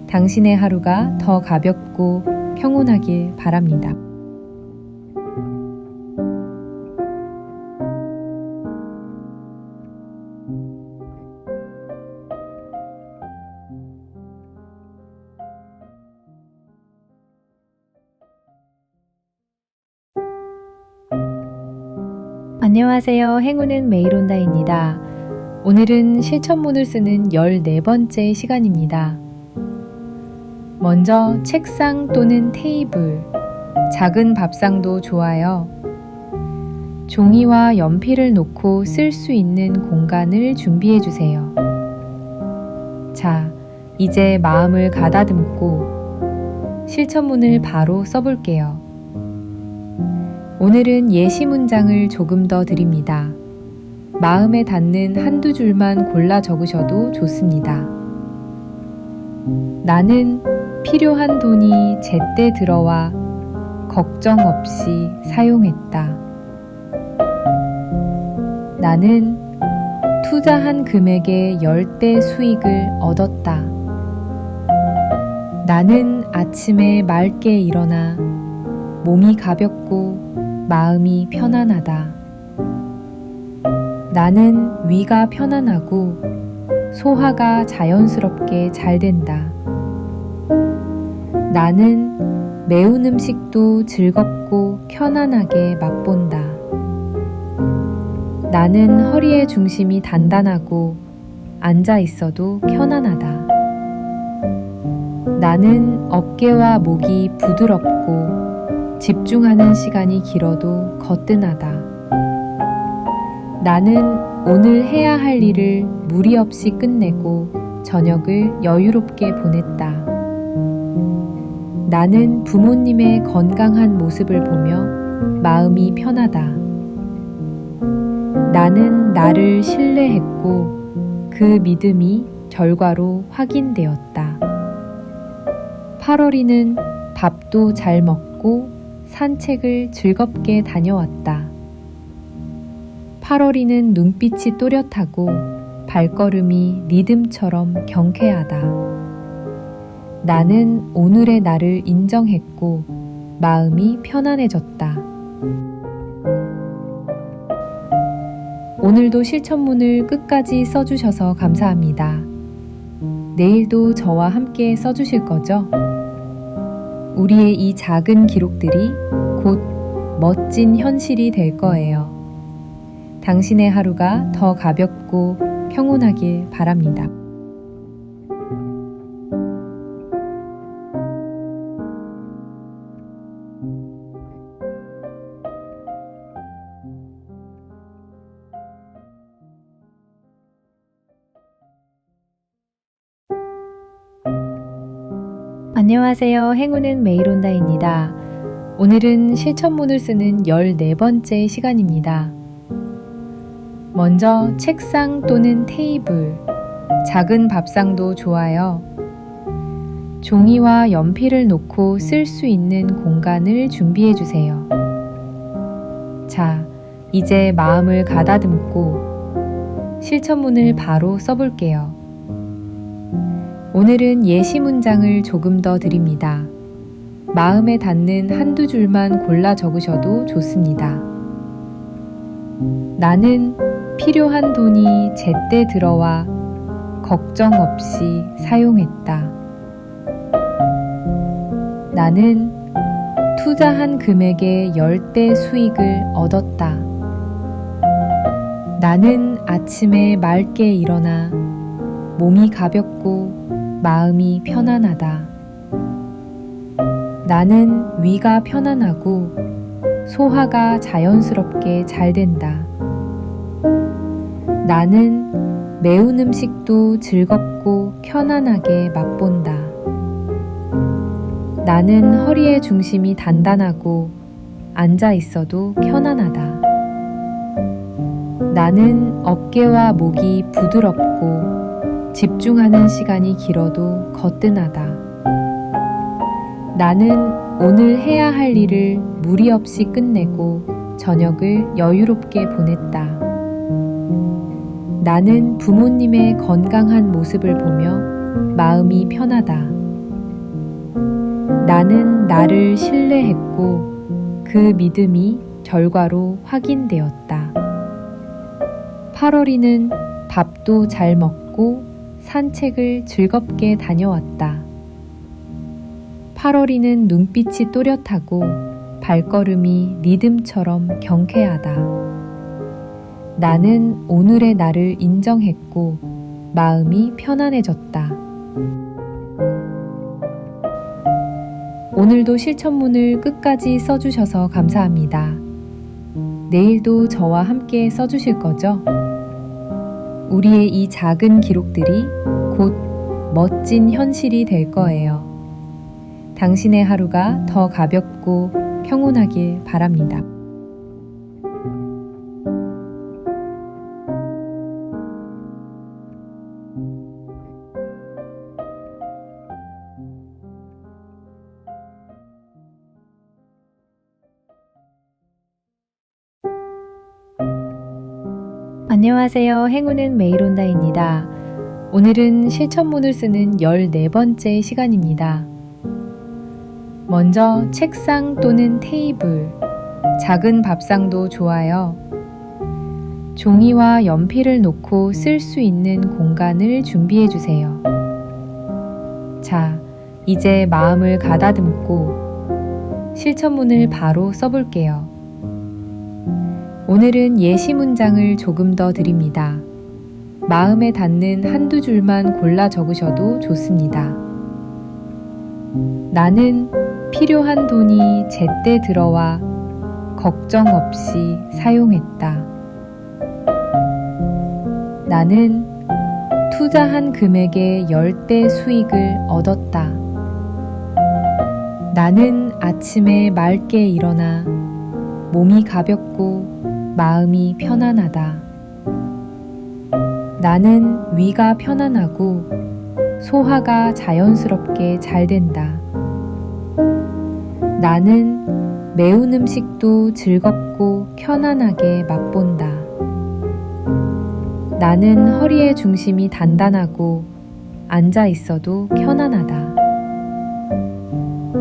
당신의 하루가 더 가볍고 평온하길 바랍니다. 안녕하세요. 행운은 매일 온다입니다. 오늘은 실천문을 쓰는 14번째 시간입니다. 먼저 책상 또는 테이블, 작은 밥상도 좋아요. 종이와 연필을 놓고 쓸 수 있는 공간을 준비해 주세요. 자, 이제 마음을 가다듬고 실천문을 바로 써볼게요. 오늘은 예시 문장을 조금 더 드립니다. 마음에 닿는 한두 줄만 골라 적으셔도 좋습니다. 나는 필요한 돈이 제때 들어와 걱정 없이 사용했다. 나는 투자한 금액의 10배 수익을 얻었다. 나는 아침에 맑게 일어나 몸이 가볍고 마음이 편안하다. 나는 위가 편안하고 소화가 자연스럽게 잘 된다. 나는 매운 음식도 즐겁고 편안하게 맛본다. 나는 허리의 중심이 단단하고 앉아 있어도 편안하다. 나는 어깨와 목이 부드럽고 집중하는 시간이 길어도 거뜬하다. 나는 오늘 해야 할 일을 무리 없이 끝내고 저녁을 여유롭게 보냈다. 나는 부모님의 건강한 모습을 보며 마음이 편하다. 나는 나를 신뢰했고 그 믿음이 결과로 확인되었다. 8월이는 밥도 잘 먹고 산책을 즐겁게 다녀왔다. 8월이는 눈빛이 또렷하고 발걸음이 리듬처럼 경쾌하다. 나는 오늘의 나를 인정했고 마음이 편안해졌다. 오늘도 실천문을 끝까지 써주셔서 감사합니다. 내일도 저와 함께 써주실 거죠? 우리의 이 작은 기록들이 곧 멋진 현실이 될 거예요. 당신의 하루가 더 가볍고 평온하길 바랍니다. 안녕하세요. 행운은 매일 온다입니다. 오늘은 실천문을 쓰는 14번째 시간입니다. 먼저 책상 또는 테이블, 작은 밥상도 좋아요. 종이와 연필을 놓고 쓸 수 있는 공간을 준비해 주세요. 자, 이제 마음을 가다듬고 실천문을 바로 써볼게요. 오늘은 예시 문장을 조금 더 드립니다. 마음에 닿는 한두 줄만 골라 적으셔도 좋습니다. 나는 필요한 돈이 제때 들어와 걱정 없이 사용했다. 나는 투자한 금액의 10배 수익을 얻었다. 나는 아침에 맑게 일어나 몸이 가볍고 마음이 편안하다. 나는 위가 편안하고 소화가 자연스럽게 잘 된다. 나는 매운 음식도 즐겁고 편안하게 맛본다. 나는 허리의 중심이 단단하고 앉아 있어도 편안하다. 나는 어깨와 목이 부드럽고 집중하는 시간이 길어도 거뜬하다. 나는 오늘 해야 할 일을 무리 없이 끝내고 저녁을 여유롭게 보냈다. 나는 부모님의 건강한 모습을 보며 마음이 편하다. 나는 나를 신뢰했고 그 믿음이 결과로 확인되었다. 8월이는 밥도 잘 먹고 산책을 즐겁게 다녀왔다. 8월이는 눈빛이 또렷하고 발걸음이 리듬처럼 경쾌하다. 나는 오늘의 나를 인정했고 마음이 편안해졌다. 오늘도 실천문을 끝까지 써주셔서 감사합니다. 내일도 저와 함께 써주실 거죠? 우리의 이 작은 기록들이 곧 멋진 현실이 될 거예요. 당신의 하루가 더 가볍고 평온하길 바랍니다. 안녕하세요. 행운은 매일 온다입니다. 오늘은 실천문을 쓰는 14번째 시간입니다. 먼저 책상 또는 테이블, 작은 밥상도 좋아요. 종이와 연필을 놓고 쓸 수 있는 공간을 준비해 주세요. 자, 이제 마음을 가다듬고 실천문을 바로 써볼게요. 오늘은 예시 문장을 조금 더 드립니다. 마음에 닿는 한두 줄만 골라 적으셔도 좋습니다. 나는 필요한 돈이 제때 들어와 걱정 없이 사용했다. 나는 투자한 금액의 10배 수익을 얻었다. 나는 아침에 맑게 일어나 몸이 가볍고 마음이 편안하다. 나는 위가 편안하고 소화가 자연스럽게 잘 된다. 나는 매운 음식도 즐겁고 편안하게 맛본다. 나는 허리의 중심이 단단하고 앉아 있어도 편안하다.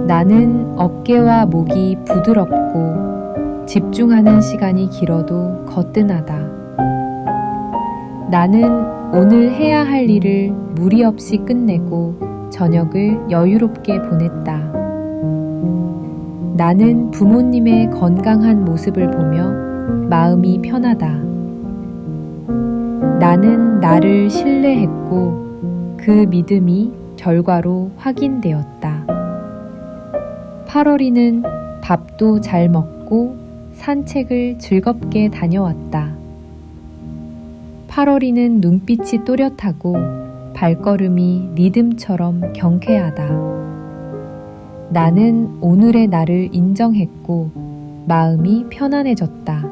나는 어깨와 목이 부드럽고 집중하는 시간이 길어도 거뜬하다. 나는 오늘 해야 할 일을 무리 없이 끝내고 저녁을 여유롭게 보냈다. 나는 부모님의 건강한 모습을 보며 마음이 편하다. 나는 나를 신뢰했고 그 믿음이 결과로 확인되었다. 8월이는 밥도 잘 먹고 산책을 즐겁게 다녀왔다. 8월이는 눈빛이 또렷하고 발걸음이 리듬처럼 경쾌하다. 나는 오늘의 나를 인정했고 마음이 편안해졌다.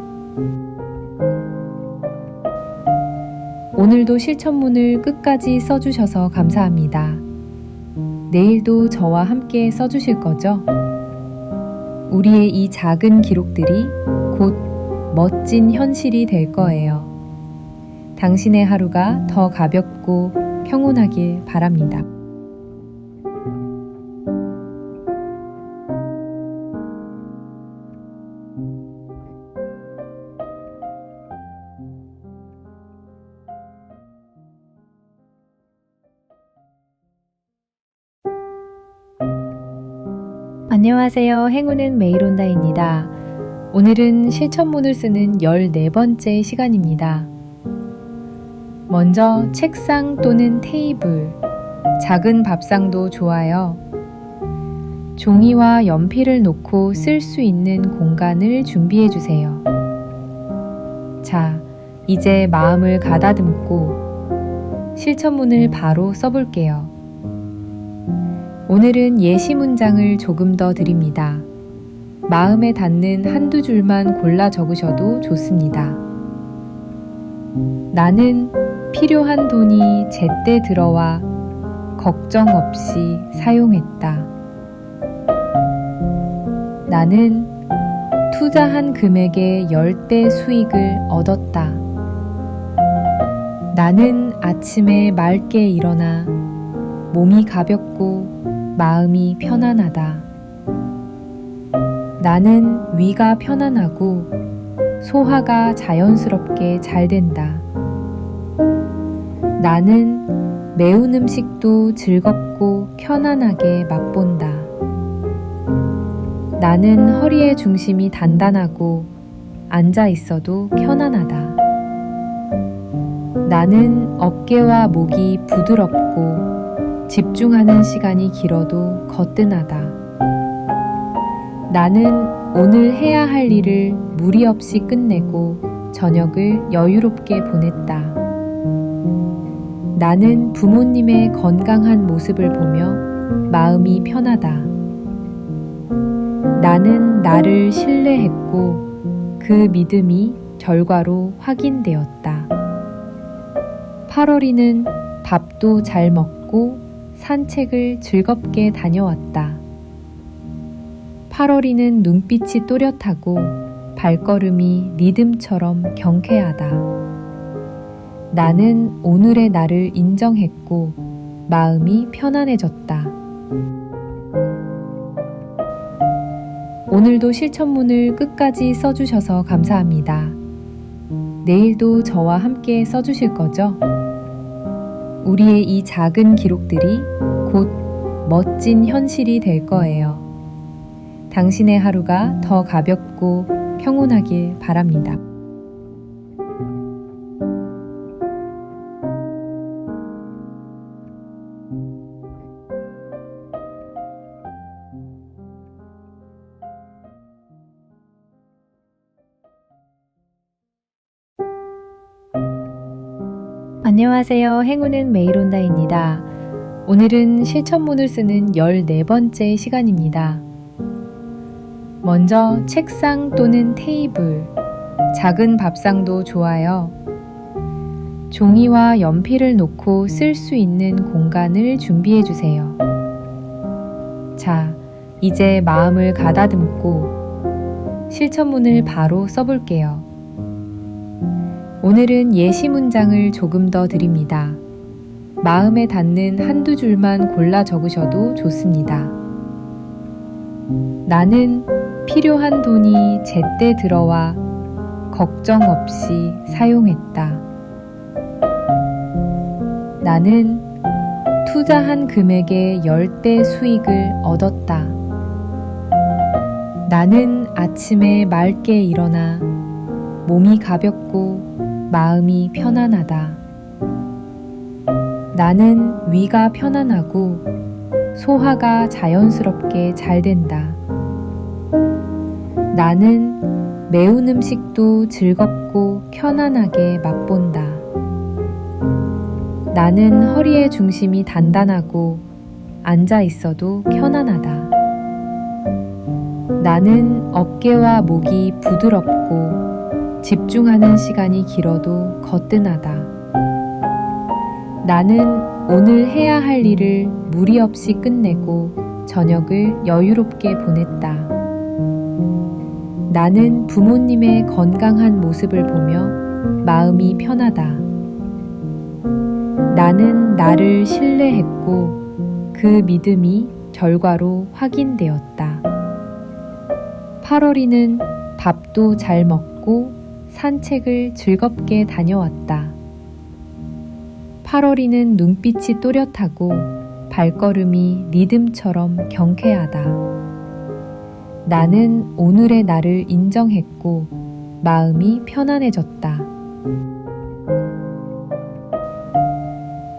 오늘도 실천문을 끝까지 써주셔서 감사합니다. 내일도 저와 함께 써주실 거죠? 우리의 이 작은 기록들이 곧 멋진 현실이 될 거예요. 당신의 하루가 더 가볍고 평온하길 바랍니다. 안녕하세요. 행운은 매일 온다입니다. 오늘은 실천문을 쓰는 14번째 시간입니다. 먼저 책상 또는 테이블, 작은 밥상도 좋아요. 종이와 연필을 놓고 쓸 수 있는 공간을 준비해 주세요. 자, 이제 마음을 가다듬고 실천문을 바로 써볼게요. 오늘은 예시 문장을 조금 더 드립니다. 마음에 닿는 한두 줄만 골라 적으셔도 좋습니다. 나는 필요한 돈이 제때 들어와 걱정 없이 사용했다. 나는 투자한 금액의 10배 수익을 얻었다. 나는 아침에 맑게 일어나 몸이 가볍고 마음이 편안하다. 나는 위가 편안하고 소화가 자연스럽게 잘 된다. 나는 매운 음식도 즐겁고 편안하게 맛본다. 나는 허리의 중심이 단단하고 앉아 있어도 편안하다. 나는 어깨와 목이 부드럽고 집중하는 시간이 길어도 거뜬하다. 나는 오늘 해야 할 일을 무리 없이 끝내고 저녁을 여유롭게 보냈다. 나는 부모님의 건강한 모습을 보며 마음이 편하다. 나는 나를 신뢰했고 그 믿음이 결과로 확인되었다. 8월이는 밥도 잘 먹고 산책을 즐겁게 다녀왔다. 8월이는 눈빛이 또렷하고 발걸음이 리듬처럼 경쾌하다. 나는 오늘의 나를 인정했고 마음이 편안해졌다. 오늘도 실천문을 끝까지 써주셔서 감사합니다. 내일도 저와 함께 써주실 거죠? 우리의 이 작은 기록들이 곧 멋진 현실이 될 거예요. 당신의 하루가 더 가볍고 평온하길 바랍니다. 안녕하세요. 행운은 매일 온다입니다. 오늘은 실천문을 쓰는 14번째 시간입니다. 먼저 책상 또는 테이블, 작은 밥상도 좋아요. 종이와 연필을 놓고 쓸 수 있는 공간을 준비해 주세요. 자, 이제 마음을 가다듬고 실천문을 바로 써볼게요. 오늘은 예시 문장을 조금 더 드립니다. 마음에 닿는 한두 줄만 골라 적으셔도 좋습니다. 나는 필요한 돈이 제때 들어와 걱정 없이 사용했다. 나는 투자한 금액의 10배 수익을 얻었다. 나는 아침에 맑게 일어나 몸이 가볍고 마음이 편안하다. 나는 위가 편안하고 소화가 자연스럽게 잘 된다. 나는 매운 음식도 즐겁고 편안하게 맛본다. 나는 허리의 중심이 단단하고 앉아 있어도 편안하다. 나는 어깨와 목이 부드럽고 집중하는 시간이 길어도 거뜬하다. 나는 오늘 해야 할 일을 무리 없이 끝내고 저녁을 여유롭게 보냈다. 나는 부모님의 건강한 모습을 보며 마음이 편하다. 나는 나를 신뢰했고 그 믿음이 결과로 확인되었다. 8월이는 밥도 잘 먹고 산책을 즐겁게 다녀왔다. 8월이는 눈빛이 또렷하고 발걸음이 리듬처럼 경쾌하다. 나는 오늘의 나를 인정했고 마음이 편안해졌다.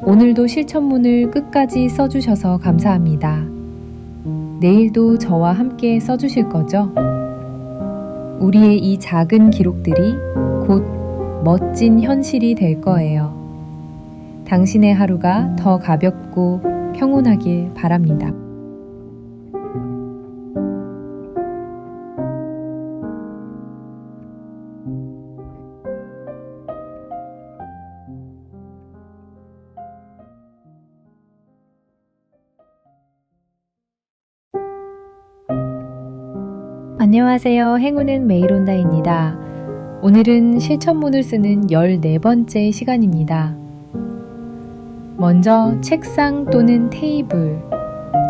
오늘도 실천문을 끝까지 써주셔서 감사합니다. 내일도 저와 함께 써주실 거죠? 우리의 이 작은 기록들이 곧 멋진 현실이 될 거예요. 당신의 하루가 더 가볍고 평온하길 바랍니다. 안녕하세요. 행운은 매일 온다입니다. 오늘은 실천문을 쓰는 14번째 시간입니다. 먼저 책상 또는 테이블,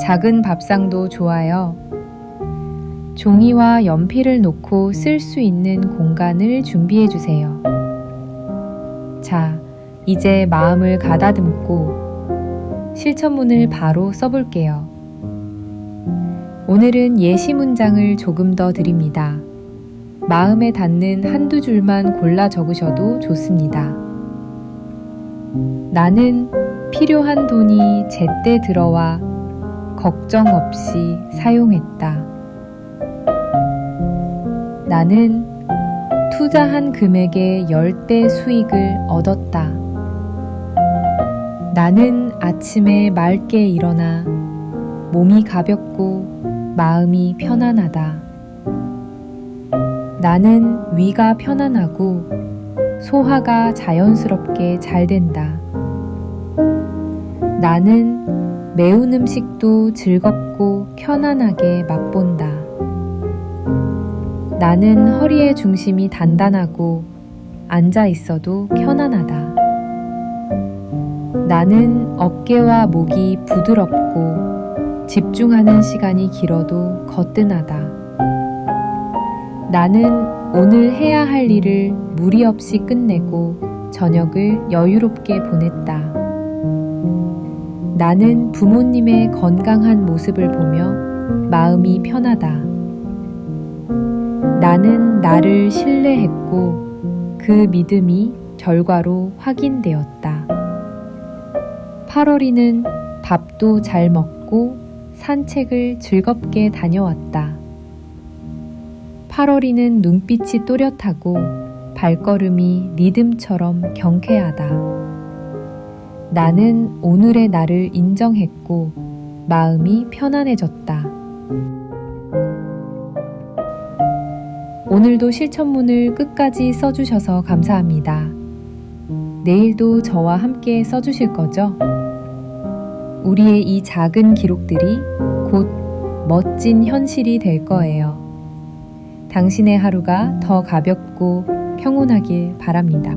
작은 밥상도 좋아요. 종이와 연필을 놓고 쓸 수 있는 공간을 준비해 주세요. 자, 이제 마음을 가다듬고 실천문을 바로 써볼게요. 오늘은 예시 문장을 조금 더 드립니다. 마음에 닿는 한두 줄만 골라 적으셔도 좋습니다. 나는 필요한 돈이 제때 들어와 걱정 없이 사용했다. 나는 투자한 금액의 10배 수익을 얻었다. 나는 아침에 맑게 일어나 몸이 가볍고 마음이 편안하다. 나는 위가 편안하고 소화가 자연스럽게 잘 된다. 나는 매운 음식도 즐겁고 편안하게 맛본다. 나는 허리의 중심이 단단하고 앉아 있어도 편안하다. 나는 어깨와 목이 부드럽고 집중하는 시간이 길어도 거뜬하다. 나는 오늘 해야 할 일을 무리 없이 끝내고 저녁을 여유롭게 보냈다. 나는 부모님의 건강한 모습을 보며 마음이 편하다. 나는 나를 신뢰했고 그 믿음이 결과로 확인되었다. 8월이는 밥도 잘 먹고 산책을 즐겁게 다녀왔다. 8월이는 눈빛이 또렷하고 발걸음이 리듬처럼 경쾌하다. 나는 오늘의 나를 인정했고 마음이 편안해졌다. 오늘도 실천문을 끝까지 써주셔서 감사합니다. 내일도 저와 함께 써주실 거죠? 우리의 이 작은 기록들이 곧 멋진 현실이 될 거예요. 당신의 하루가 더 가볍고 평온하길 바랍니다.